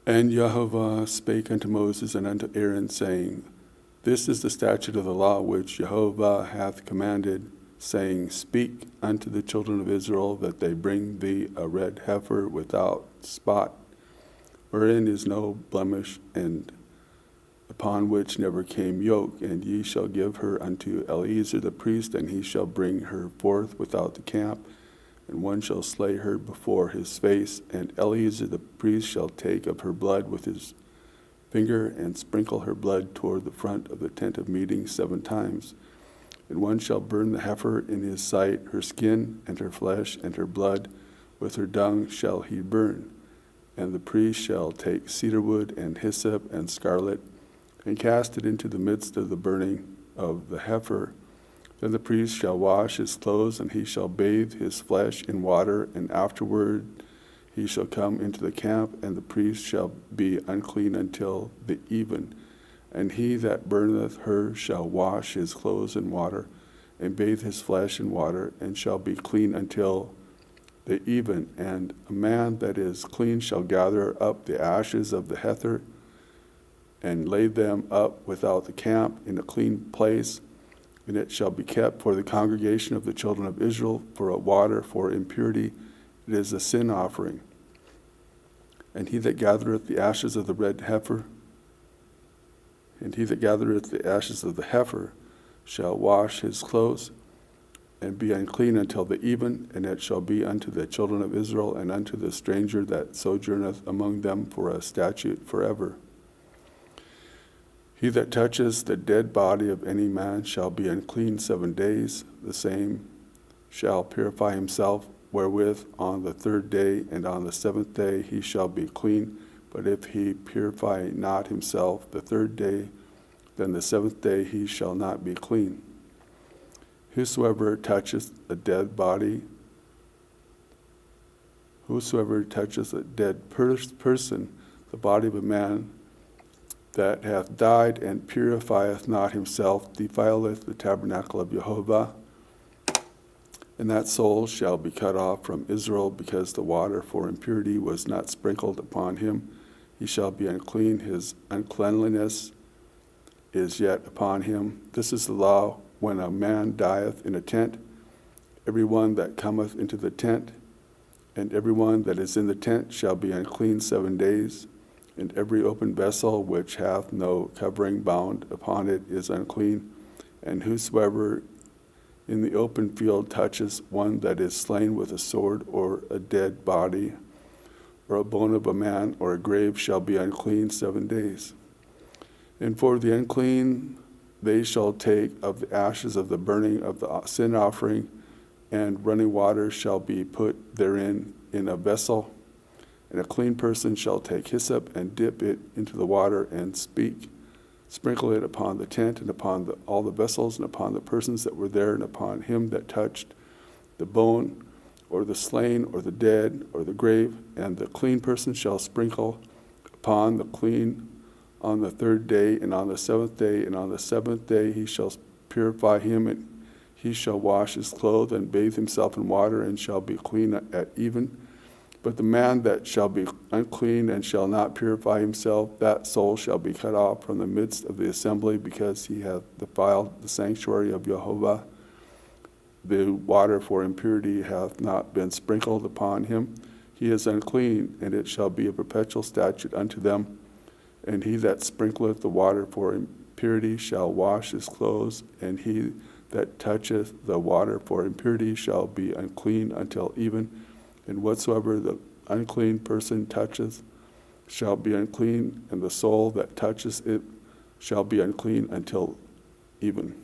And Jehovah spake unto Moses and unto Aaron, saying, This is the statute of the law which Jehovah hath commanded, saying, Speak unto the children of Israel that they bring thee a red heifer without spot, wherein is no blemish, and upon which never came yoke, and ye shall give her unto Eleazar the priest, and he shall bring her forth without the camp, and one shall slay her before his face, and Eleazar the priest shall take of her blood with his finger, and sprinkle her blood toward the front of the tent of meeting 7 times. And one shall burn the heifer in his sight, her skin, and her flesh, and her blood, with her dung shall he burn. And the priest shall take cedar wood, and hyssop, and scarlet, and cast it into the midst of the burning of the heifer. Then the priest shall wash his clothes, and he shall bathe his flesh in water, and afterward he shall come into the camp, and the priest shall be unclean until the even. And he that burneth her shall wash his clothes in water, and bathe his flesh in water, and shall be clean until the even. And a man that is clean shall gather up the ashes of the heifer, and lay them up without the camp in a clean place, and it shall be kept for the congregation of the children of Israel for a water for impurity. It is a sin offering. And he that gathereth the ashes of the red heifer, shall wash his clothes, and be unclean until the even, and it shall be unto the children of Israel, and unto the stranger that sojourneth among them for a statute forever. He that touches the dead body of any man shall be unclean 7 days. The same shall purify himself wherewith on the 3rd day, and on the 7th day he shall be clean. But if he purify not himself the 3rd day, then the 7th day he shall not be clean. Whosoever touches a dead person, the body of a man that hath died, and purifieth not himself, defileth the tabernacle of Jehovah, and that soul shall be cut off from Israel, because the water for impurity was not sprinkled upon him. He shall be unclean, his uncleanliness is yet upon him. This is the law when a man dieth in a tent. Every one that cometh into the tent, and every one that is in the tent shall be unclean 7 days. And every open vessel which hath no covering bound upon it is unclean. And whosoever in the open field touches one that is slain with a sword, or a dead body, or a bone of a man, or a grave, shall be unclean 7 days. And for the unclean they shall take of the ashes of the burning of the sin offering, and running water shall be put therein in a vessel. And a clean person shall take hyssop, and dip it into the water, and sprinkle it upon the tent, and upon all the vessels, and upon the persons that were there, and upon him that touched the bone, or the slain, or the dead, or the grave. And the clean person shall sprinkle upon the clean on the 3rd day, and on the 7th day, and on the 7th day he shall purify him, and he shall wash his clothes, and bathe himself in water, and shall be clean at even. But the man that shall be unclean and shall not purify himself, that soul shall be cut off from the midst of the assembly, because he hath defiled the sanctuary of Jehovah. The water for impurity hath not been sprinkled upon him. He is unclean, and it shall be a perpetual statute unto them. And he that sprinkleth the water for impurity shall wash his clothes, and he that toucheth the water for impurity shall be unclean until even. And whatsoever the unclean person toucheth shall be unclean, and the soul that touches it shall be unclean until even.